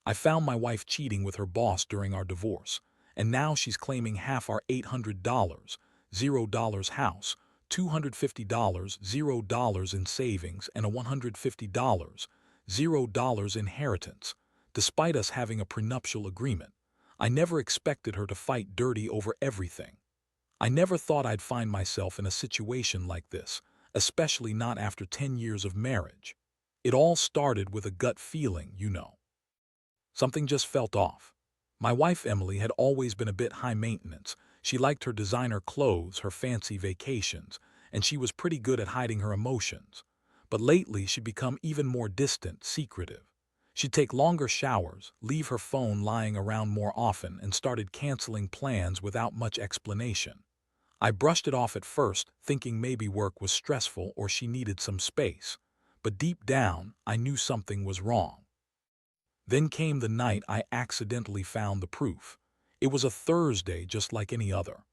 I found my wife cheating with her boss during our divorce, and now she's claiming half our $800, $0 house, $250, $0 in savings, and a $150, $0 inheritance, despite us having a prenuptial agreement. I never expected her to fight dirty over everything. I never thought I'd find myself in a situation like this, especially not after 10 years of marriage. It all started with a gut feeling. Something just felt off. My wife Emily had always been a bit high maintenance. She liked her designer clothes, her fancy vacations, and she was pretty good at hiding her emotions. But lately she'd become even more distant, secretive. She'd take longer showers, leave her phone lying around more often, and started canceling plans without much explanation. I brushed it off at first, thinking maybe work was stressful or she needed some space. But deep down, I knew something was wrong. Then came the night I accidentally found the proof. It was a Thursday just like any other.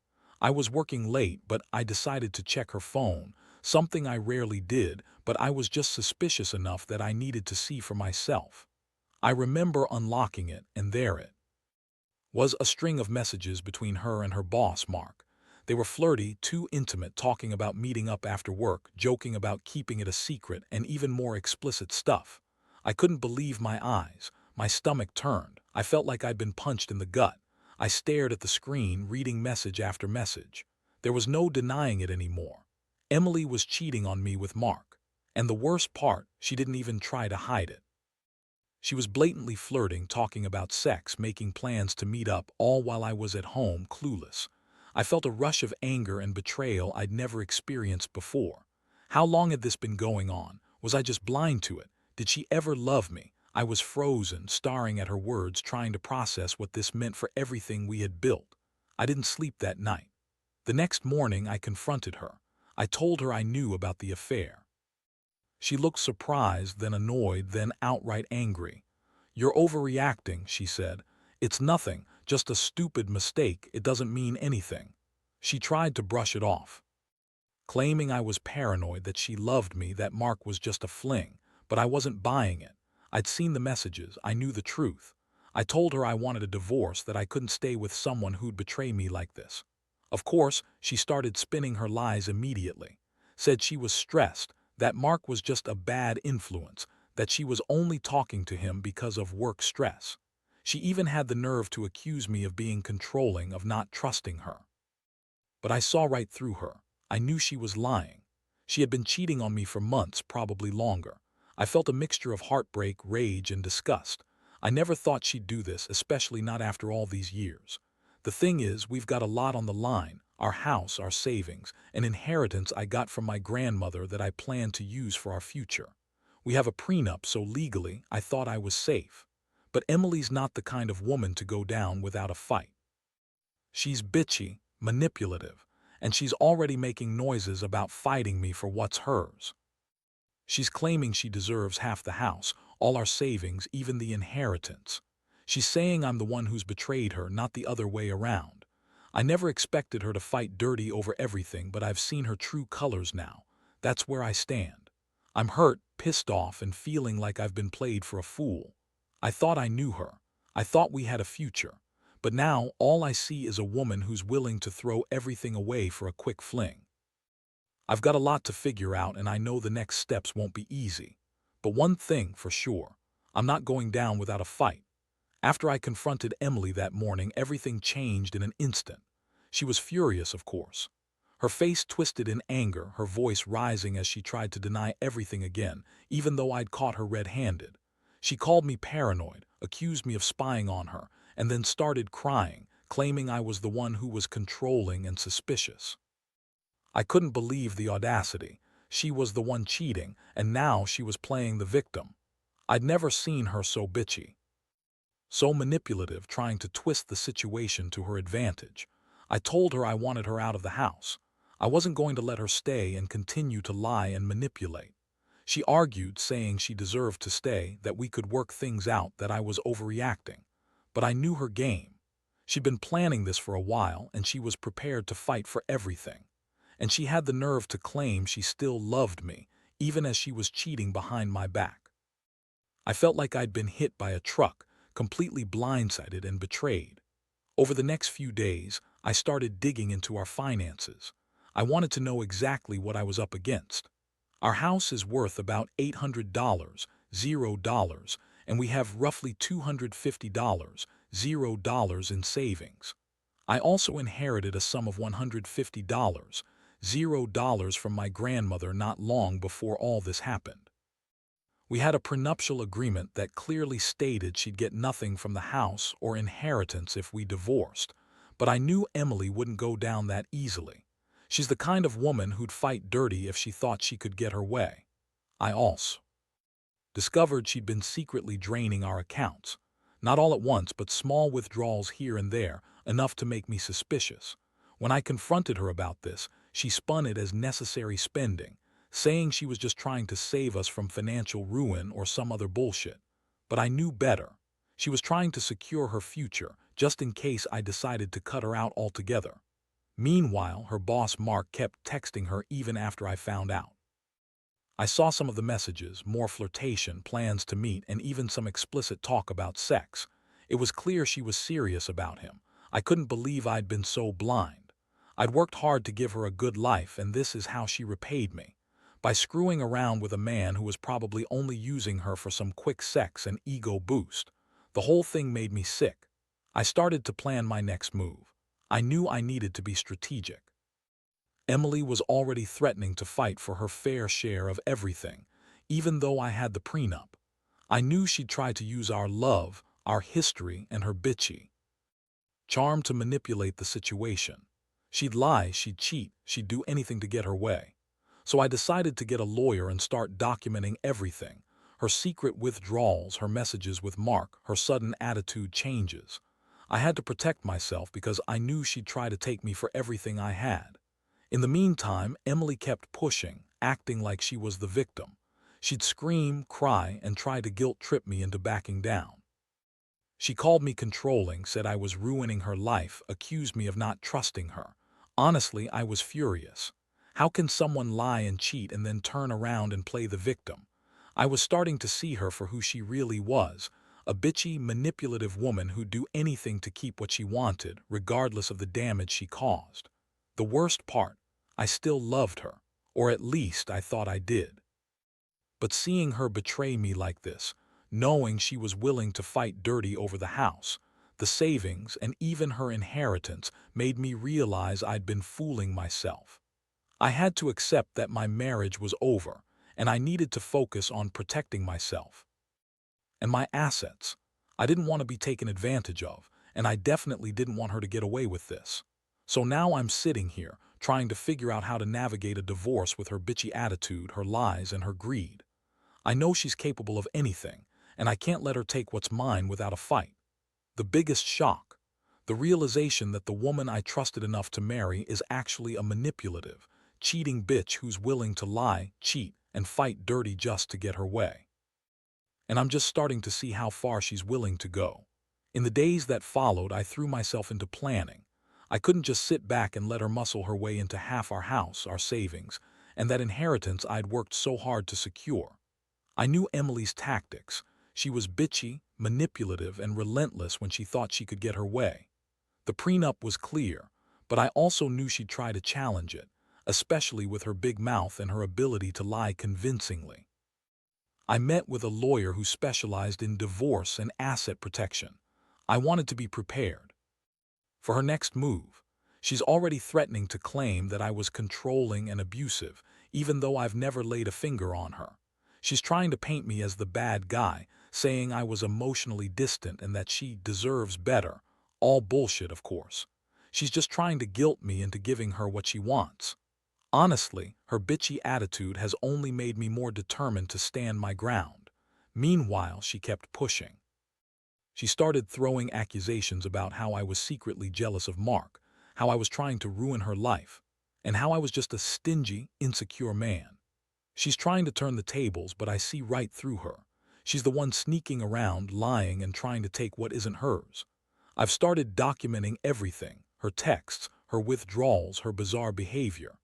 I was working late, but I decided to check her phone, something I rarely did, but I was just suspicious enough that I needed to see for myself. I remember unlocking it, and there it was, a string of messages between her and her boss, Mark. They were flirty, too intimate, talking about meeting up after work, joking about keeping it a secret, and even more explicit stuff. I couldn't believe my eyes. My stomach turned. I felt like I'd been punched in the gut. I stared at the screen, reading message after message. There was no denying it anymore. Emily was cheating on me with Mark. And the worst part, she didn't even try to hide it. She was blatantly flirting, talking about sex, making plans to meet up, all while I was at home, clueless. I felt a rush of anger and betrayal I'd never experienced before. How long had this been going on? Was I just blind to it? Did she ever love me? I was frozen, staring at her words, trying to process what this meant for everything we had built. I didn't sleep that night. The next morning, I confronted her. I told her I knew about the affair. She looked surprised, then annoyed, then outright angry. "You're overreacting," she said. "It's nothing, just a stupid mistake. It doesn't mean anything." She tried to brush it off, claiming I was paranoid, that she loved me, that Mark was just a fling, but I wasn't buying it. I'd seen the messages. I knew the truth. I told her I wanted a divorce, that I couldn't stay with someone who'd betray me like this. Of course, she started spinning her lies immediately. Said she was stressed, that Mark was just a bad influence, that she was only talking to him because of work stress. She even had the nerve to accuse me of being controlling, of not trusting her. But I saw right through her. I knew she was lying. She had been cheating on me for months, probably longer. I felt a mixture of heartbreak, rage, and disgust. I never thought she'd do this, especially not after all these years. The thing is, we've got a lot on the line: our house, our savings, an inheritance I got from my grandmother that I plan to use for our future. We have a prenup, so legally, I thought I was safe. But Emily's not the kind of woman to go down without a fight. She's bitchy, manipulative, and she's already making noises about fighting me for what's hers. She's claiming she deserves half the house, all our savings, even the inheritance. She's saying I'm the one who's betrayed her, not the other way around. I never expected her to fight dirty over everything, but I've seen her true colors now. That's where I stand. I'm hurt, pissed off, and feeling like I've been played for a fool. I thought I knew her. I thought we had a future. But now all I see is a woman who's willing to throw everything away for a quick fling. I've got a lot to figure out, and I know the next steps won't be easy. But one thing for sure, I'm not going down without a fight. After I confronted Emily that morning, everything changed in an instant. She was furious, of course. Her face twisted in anger, her voice rising as she tried to deny everything again, even though I'd caught her red-handed. She called me paranoid, accused me of spying on her, and then started crying, claiming I was the one who was controlling and suspicious. I couldn't believe the audacity. She was the one cheating, and now she was playing the victim. I'd never seen her so bitchy, so manipulative, trying to twist the situation to her advantage. I told her I wanted her out of the house. I wasn't going to let her stay and continue to lie and manipulate. She argued, saying she deserved to stay, that we could work things out, that I was overreacting. But I knew her game. She'd been planning this for a while, and she was prepared to fight for everything. And she had the nerve to claim she still loved me, even as she was cheating behind my back. I felt like I'd been hit by a truck, completely blindsided and betrayed. Over the next few days, I started digging into our finances. I wanted to know exactly what I was up against. Our house is worth about $800, $0, and we have roughly $250, $0 in savings. I also inherited a sum of $150, $0 from my grandmother not long before all this happened. We had a prenuptial agreement that clearly stated she'd get nothing from the house or inheritance if we divorced, but I knew Emily wouldn't go down that easily. She's the kind of woman who'd fight dirty if she thought she could get her way. I also discovered she'd been secretly draining our accounts. Not all at once, but small withdrawals here and there, enough to make me suspicious. When I confronted her about this, she spun it as necessary spending, saying she was just trying to save us from financial ruin or some other bullshit. But I knew better. She was trying to secure her future, just in case I decided to cut her out altogether. Meanwhile, her boss Mark kept texting her even after I found out. I saw some of the messages, more flirtation, plans to meet, and even some explicit talk about sex. It was clear she was serious about him. I couldn't believe I'd been so blind. I'd worked hard to give her a good life, and this is how she repaid me. By screwing around with a man who was probably only using her for some quick sex and ego boost. The whole thing made me sick. I started to plan my next move. I knew I needed to be strategic. Emily was already threatening to fight for her fair share of everything, even though I had the prenup. I knew she'd try to use our love, our history, and her bitchy charm to manipulate the situation. She'd lie, she'd cheat, she'd do anything to get her way. So I decided to get a lawyer and start documenting everything. Her secret withdrawals, her messages with Mark, her sudden attitude changes. I had to protect myself because I knew she'd try to take me for everything I had. In the meantime, Emily kept pushing, acting like she was the victim. She'd scream, cry, and try to guilt-trip me into backing down. She called me controlling, said I was ruining her life, accused me of not trusting her. Honestly, I was furious. How can someone lie and cheat and then turn around and play the victim? I was starting to see her for who she really was, a bitchy, manipulative woman who'd do anything to keep what she wanted, regardless of the damage she caused. The worst part, I still loved her, or at least I thought I did. But seeing her betray me like this, knowing she was willing to fight dirty over the house, the savings, and even her inheritance, made me realize I'd been fooling myself. I had to accept that my marriage was over, and I needed to focus on protecting myself and my assets. I didn't want to be taken advantage of, and I definitely didn't want her to get away with this. So now I'm sitting here, trying to figure out how to navigate a divorce with her bitchy attitude, her lies, and her greed. I know she's capable of anything, and I can't let her take what's mine without a fight. The biggest shock, the realization that the woman I trusted enough to marry is actually a manipulative, cheating bitch who's willing to lie, cheat, and fight dirty just to get her way. And I'm just starting to see how far she's willing to go. In the days that followed, I threw myself into planning. I couldn't just sit back and let her muscle her way into half our house, our savings, and that inheritance I'd worked so hard to secure. I knew Emily's tactics. She was bitchy, manipulative, and relentless when she thought she could get her way. The prenup was clear, but I also knew she'd try to challenge it, especially with her big mouth and her ability to lie convincingly. I met with a lawyer who specialized in divorce and asset protection. I wanted to be prepared for her next move. She's already threatening to claim that I was controlling and abusive, even though I've never laid a finger on her. She's trying to paint me as the bad guy, saying I was emotionally distant and that she deserves better. All bullshit, of course. She's just trying to guilt me into giving her what she wants. Honestly, her bitchy attitude has only made me more determined to stand my ground. Meanwhile, she kept pushing. She started throwing accusations about how I was secretly jealous of Mark, how I was trying to ruin her life, and how I was just a stingy, insecure man. She's trying to turn the tables, but I see right through her. She's the one sneaking around, lying, and trying to take what isn't hers. I've started documenting everything, her texts, her withdrawals, her bizarre behavior.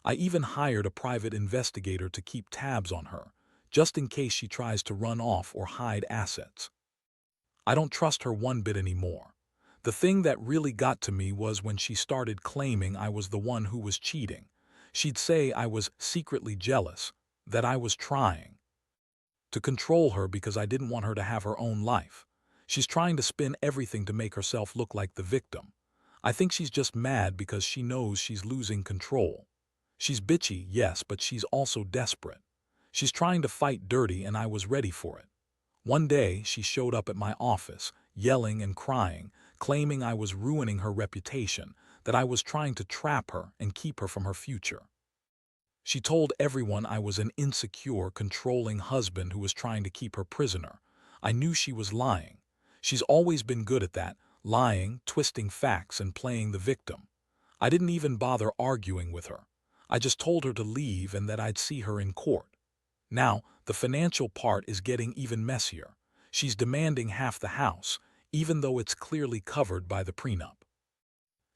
I even hired a private investigator to keep tabs on her, just in case she tries to run off or hide assets. I don't trust her one bit anymore. The thing that really got to me was when she started claiming I was the one who was cheating. She'd say I was secretly jealous, that I was trying to control her because I didn't want her to have her own life. She's trying to spin everything to make herself look like the victim. I think she's just mad because she knows she's losing control. She's bitchy, yes, but she's also desperate. She's trying to fight dirty, and I was ready for it. One day, she showed up at my office, yelling and crying, claiming I was ruining her reputation, that I was trying to trap her and keep her from her future. She told everyone I was an insecure, controlling husband who was trying to keep her prisoner. I knew she was lying. She's always been good at that, lying, twisting facts, and playing the victim. I didn't even bother arguing with her. I just told her to leave and that I'd see her in court. Now, the financial part is getting even messier. She's demanding half the house, even though it's clearly covered by the prenup.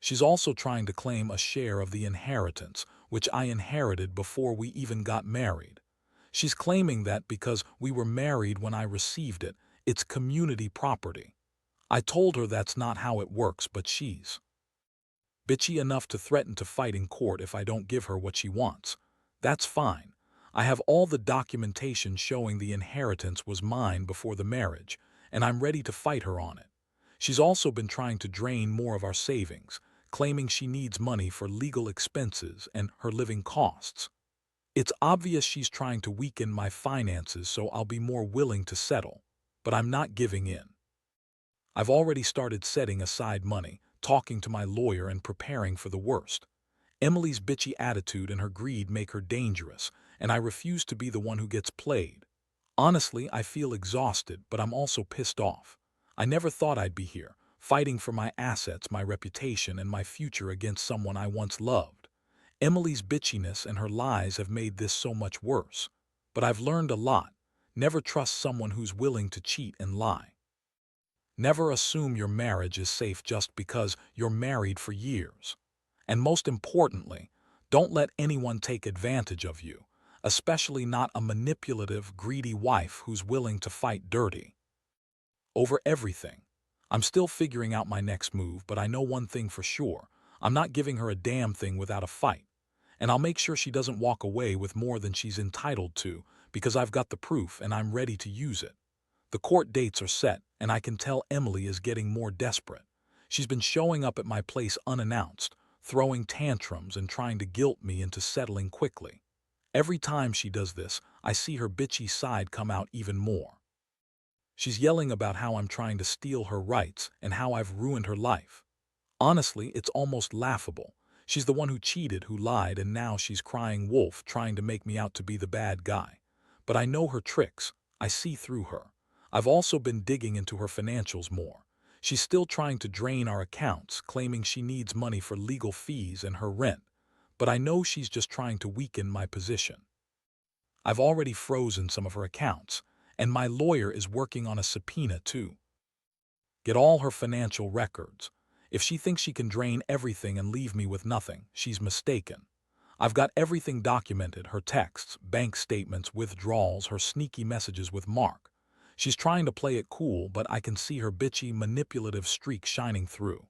She's also trying to claim a share of the inheritance, which I inherited before we even got married. She's claiming that because we were married when I received it, it's community property. I told her that's not how it works, but she's bitchy enough to threaten to fight in court if I don't give her what she wants. That's fine. I have all the documentation showing the inheritance was mine before the marriage, and I'm ready to fight her on it. She's also been trying to drain more of our savings, claiming she needs money for legal expenses and her living costs. It's obvious she's trying to weaken my finances so I'll be more willing to settle, but I'm not giving in. I've already started setting aside money, talking to my lawyer, and preparing for the worst. Emily's bitchy attitude and her greed make her dangerous, and I refuse to be the one who gets played. Honestly, I feel exhausted, but I'm also pissed off. I never thought I'd be here, fighting for my assets, my reputation, and my future against someone I once loved. Emily's bitchiness and her lies have made this so much worse. But I've learned a lot. Never trust someone who's willing to cheat and lie. Never assume your marriage is safe just because you're married for years. And most importantly, don't let anyone take advantage of you, especially not a manipulative, greedy wife who's willing to fight dirty over everything. I'm still figuring out my next move, but I know one thing for sure. I'm not giving her a damn thing without a fight. And I'll make sure she doesn't walk away with more than she's entitled to, because I've got the proof and I'm ready to use it. The court dates are set, and I can tell Emily is getting more desperate. She's been showing up at my place unannounced, throwing tantrums and trying to guilt me into settling quickly. Every time she does this, I see her bitchy side come out even more. She's yelling about how I'm trying to steal her rights and how I've ruined her life. Honestly, it's almost laughable. She's the one who cheated, who lied, and now she's crying wolf, trying to make me out to be the bad guy. But I know her tricks. I see through her. I've also been digging into her financials more. She's still trying to drain our accounts, claiming she needs money for legal fees and her rent. But I know she's just trying to weaken my position. I've already frozen some of her accounts, and my lawyer is working on a subpoena to get all her financial records. If she thinks she can drain everything and leave me with nothing, she's mistaken. I've got everything documented: her texts, bank statements, withdrawals, her sneaky messages with Mark. She's trying to play it cool, but I can see her bitchy, manipulative streak shining through.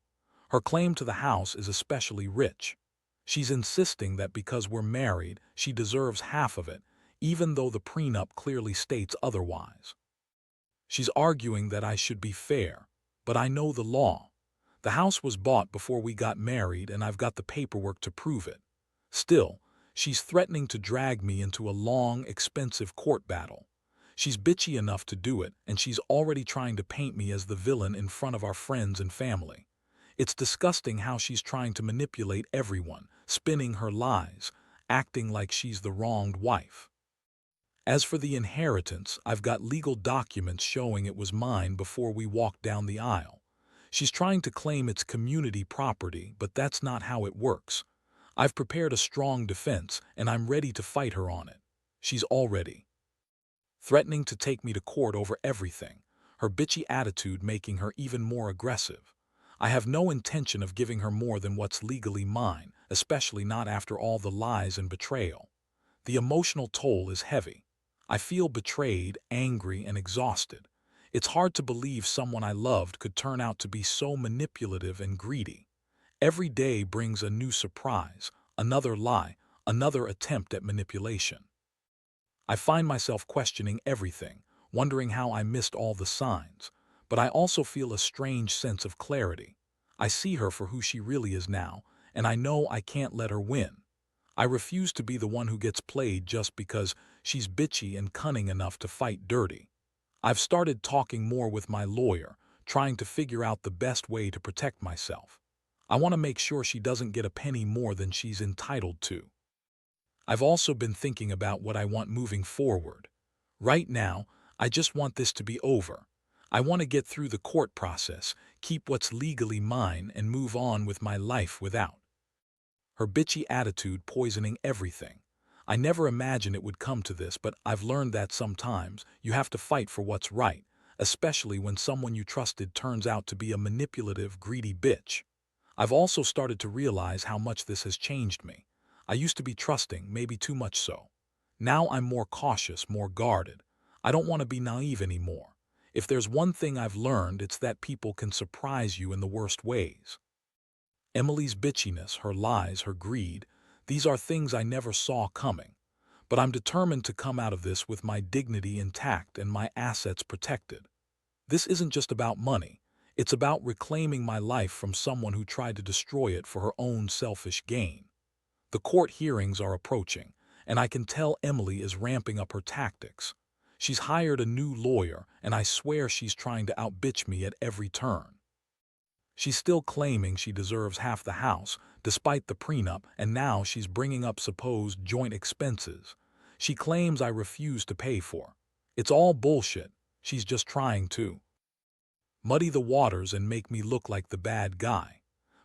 Her claim to the house is especially rich. She's insisting that because we're married, she deserves half of it, even though the prenup clearly states otherwise. She's arguing that I should be fair, but I know the law. The house was bought before we got married, and I've got the paperwork to prove it. Still, she's threatening to drag me into a long, expensive court battle. She's bitchy enough to do it, and she's already trying to paint me as the villain in front of our friends and family. It's disgusting how she's trying to manipulate everyone, spinning her lies, acting like she's the wronged wife. As for the inheritance, I've got legal documents showing it was mine before we walked down the aisle. She's trying to claim it's community property, but that's not how it works. I've prepared a strong defense, and I'm ready to fight her on it. She's already threatening to take me to court over everything, her bitchy attitude making her even more aggressive. I have no intention of giving her more than what's legally mine, especially not after all the lies and betrayal. The emotional toll is heavy. I feel betrayed, angry, and exhausted. It's hard to believe someone I loved could turn out to be so manipulative and greedy. Every day brings a new surprise, another lie, another attempt at manipulation. I find myself questioning everything, wondering how I missed all the signs. But I also feel a strange sense of clarity. I see her for who she really is now, and I know I can't let her win. I refuse to be the one who gets played just because she's bitchy and cunning enough to fight dirty. I've started talking more with my lawyer, trying to figure out the best way to protect myself. I want to make sure she doesn't get a penny more than she's entitled to. I've also been thinking about what I want moving forward. Right now, I just want this to be over. I want to get through the court process, keep what's legally mine, and move on with my life without her bitchy attitude poisoning everything. I never imagined it would come to this, but I've learned that sometimes you have to fight for what's right, especially when someone you trusted turns out to be a manipulative, greedy bitch. I've also started to realize how much this has changed me. I used to be trusting, maybe too much so. Now I'm more cautious, more guarded. I don't want to be naive anymore. If there's one thing I've learned, it's that people can surprise you in the worst ways. Emily's bitchiness, her lies, her greed, these are things I never saw coming. But I'm determined to come out of this with my dignity intact and my assets protected. This isn't just about money. It's about reclaiming my life from someone who tried to destroy it for her own selfish gain. The court hearings are approaching, and I can tell Emily is ramping up her tactics. She's hired a new lawyer, and I swear she's trying to outbitch me at every turn. She's still claiming she deserves half the house, despite the prenup, and now she's bringing up supposed joint expenses. She claims I refuse to pay for. It's all bullshit. She's just trying to muddy the waters and make me look like the bad guy.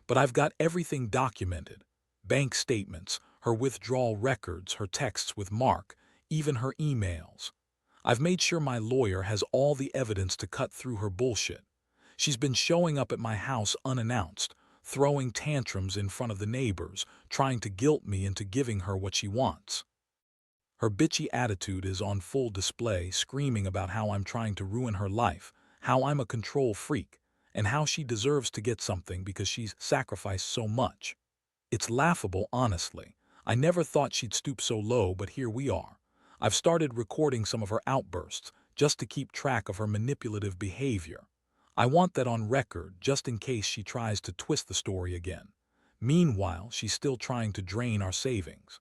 But I've got everything documented. Bank statements, her withdrawal records, her texts with Mark, even her emails. I've made sure my lawyer has all the evidence to cut through her bullshit. She's been showing up at my house unannounced, throwing tantrums in front of the neighbors, trying to guilt me into giving her what she wants. Her bitchy attitude is on full display, screaming about how I'm trying to ruin her life, how I'm a control freak, and how she deserves to get something because she's sacrificed so much. It's laughable, honestly. I never thought she'd stoop so low, but here we are. I've started recording some of her outbursts, just to keep track of her manipulative behavior. I want that on record, just in case she tries to twist the story again. Meanwhile, she's still trying to drain our savings.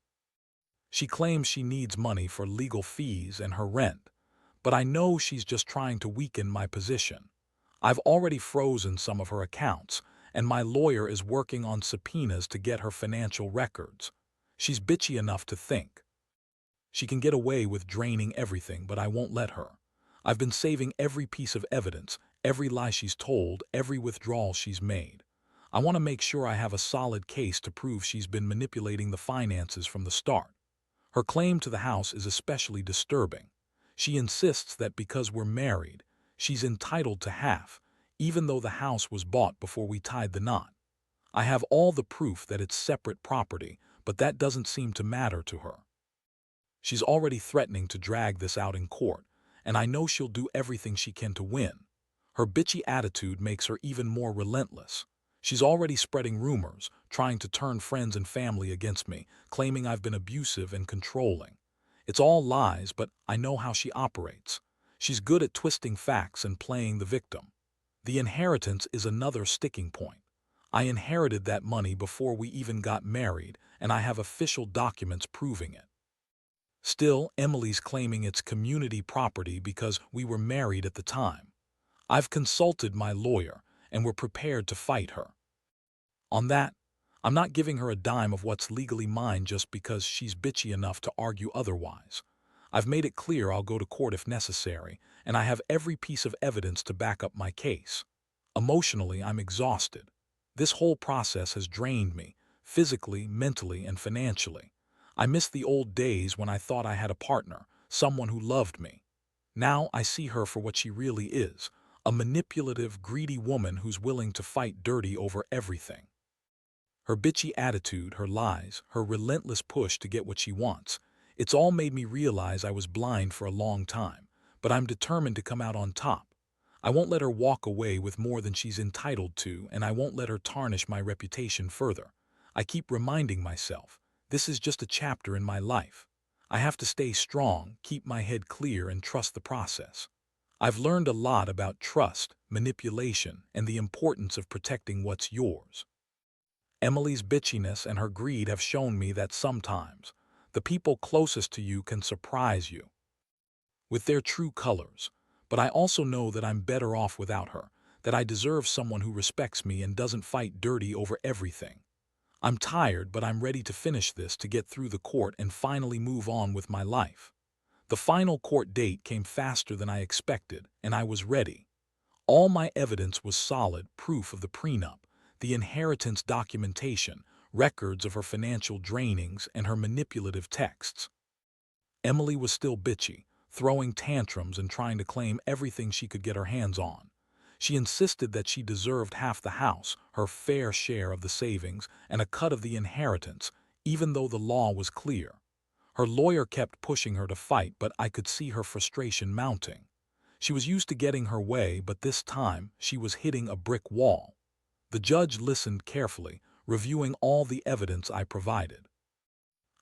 She claims she needs money for legal fees and her rent, but I know she's just trying to weaken my position. I've already frozen some of her accounts, and my lawyer is working on subpoenas to get her financial records. She's bitchy enough to think she can get away with draining everything, but I won't let her. I've been saving every piece of evidence, every lie she's told, every withdrawal she's made. I want to make sure I have a solid case to prove she's been manipulating the finances from the start. Her claim to the house is especially disturbing. She insists that because we're married, she's entitled to half, even though the house was bought before we tied the knot. I have all the proof that it's separate property, but that doesn't seem to matter to her. She's already threatening to drag this out in court, and I know she'll do everything she can to win. Her bitchy attitude makes her even more relentless. She's already spreading rumors, trying to turn friends and family against me, claiming I've been abusive and controlling. It's all lies, but I know how she operates. She's good at twisting facts and playing the victim. The inheritance is another sticking point. I inherited that money before we even got married, and I have official documents proving it. Still, Emily's claiming it's community property because we were married at the time. I've consulted my lawyer, and we're prepared to fight her. On that, I'm not giving her a dime of what's legally mine just because she's bitchy enough to argue otherwise. I've made it clear I'll go to court if necessary, and I have every piece of evidence to back up my case. Emotionally, I'm exhausted. This whole process has drained me, physically, mentally, and financially. I miss the old days when I thought I had a partner, someone who loved me. Now I see her for what she really is, a manipulative, greedy woman who's willing to fight dirty over everything. Her bitchy attitude, her lies, her relentless push to get what she wants, it's all made me realize I was blind for a long time, but I'm determined to come out on top. I won't let her walk away with more than she's entitled to, and I won't let her tarnish my reputation further. I keep reminding myself, this is just a chapter in my life. I have to stay strong, keep my head clear, and trust the process. I've learned a lot about trust, manipulation, and the importance of protecting what's yours. Emily's bitchiness and her greed have shown me that sometimes the people closest to you can surprise you with their true colors. But I also know that I'm better off without her, that I deserve someone who respects me and doesn't fight dirty over everything. I'm tired, but I'm ready to finish this, to get through the court and finally move on with my life. The final court date came faster than I expected, and I was ready. All my evidence was solid: proof of the prenup, the inheritance documentation, records of her financial drainings, and her manipulative texts. Emily was still bitchy, throwing tantrums and trying to claim everything she could get her hands on. She insisted that she deserved half the house, her fair share of the savings, and a cut of the inheritance, even though the law was clear. Her lawyer kept pushing her to fight, but I could see her frustration mounting. She was used to getting her way, but this time she was hitting a brick wall. The judge listened carefully, reviewing all the evidence I provided.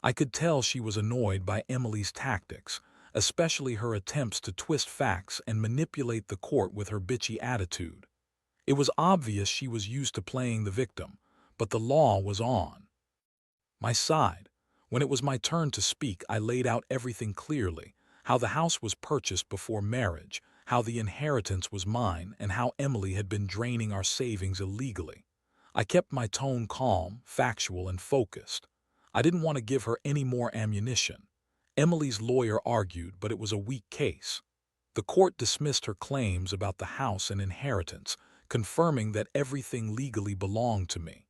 I could tell she was annoyed by Emily's tactics, especially her attempts to twist facts and manipulate the court with her bitchy attitude. It was obvious she was used to playing the victim, but the law was on my side. When it was my turn to speak, I laid out everything clearly: how the house was purchased before marriage, how the inheritance was mine, and how Emily had been draining our savings illegally. I kept my tone calm, factual, and focused. I didn't want to give her any more ammunition. Emily's lawyer argued, but it was a weak case. The court dismissed her claims about the house and inheritance, confirming that everything legally belonged to me.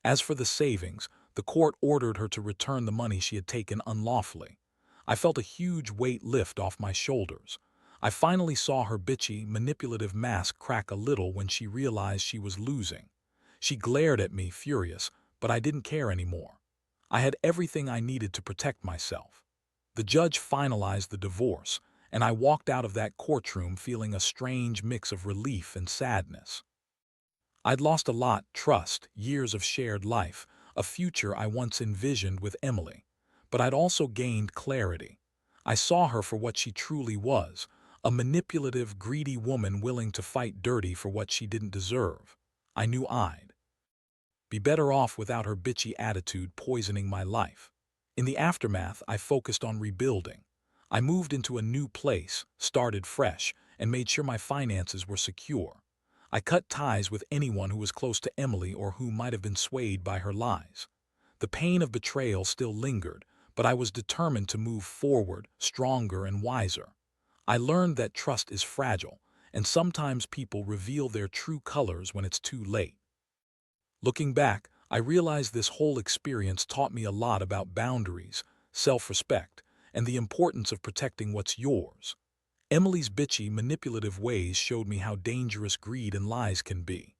As for the savings, the court ordered her to return the money she had taken unlawfully. I felt a huge weight lift off my shoulders. I finally saw her bitchy, manipulative mask crack a little when she realized she was losing. She glared at me, furious, but I didn't care anymore. I had everything I needed to protect myself. The judge finalized the divorce, and I walked out of that courtroom feeling a strange mix of relief and sadness. I'd lost a lot: trust, years of shared life, a future I once envisioned with Emily. But I'd also gained clarity. I saw her for what she truly was: a manipulative, greedy woman willing to fight dirty for what she didn't deserve. I knew I'd be better off without her bitchy attitude poisoning my life. In the aftermath, I focused on rebuilding. I moved into a new place, started fresh, and made sure my finances were secure. I cut ties with anyone who was close to Emily or who might have been swayed by her lies. The pain of betrayal still lingered, but I was determined to move forward, stronger and wiser. I learned that trust is fragile, and sometimes people reveal their true colors when it's too late. Looking back, I realized this whole experience taught me a lot about boundaries, self-respect, and the importance of protecting what's yours. Emily's bitchy, manipulative ways showed me how dangerous greed and lies can be.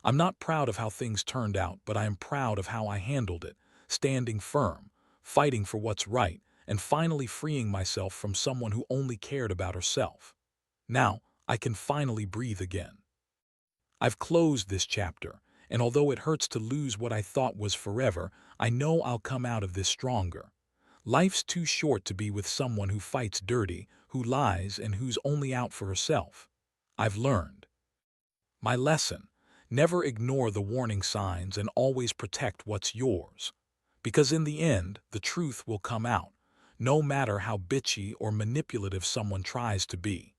I'm not proud of how things turned out, but I am proud of how I handled it, standing firm, fighting for what's right, and finally freeing myself from someone who only cared about herself. Now, I can finally breathe again. I've closed this chapter, and although it hurts to lose what I thought was forever, I know I'll come out of this stronger. Life's too short to be with someone who fights dirty, who lies, and who's only out for herself. I've learned my lesson: never ignore the warning signs and always protect what's yours. Because in the end, the truth will come out, no matter how bitchy or manipulative someone tries to be.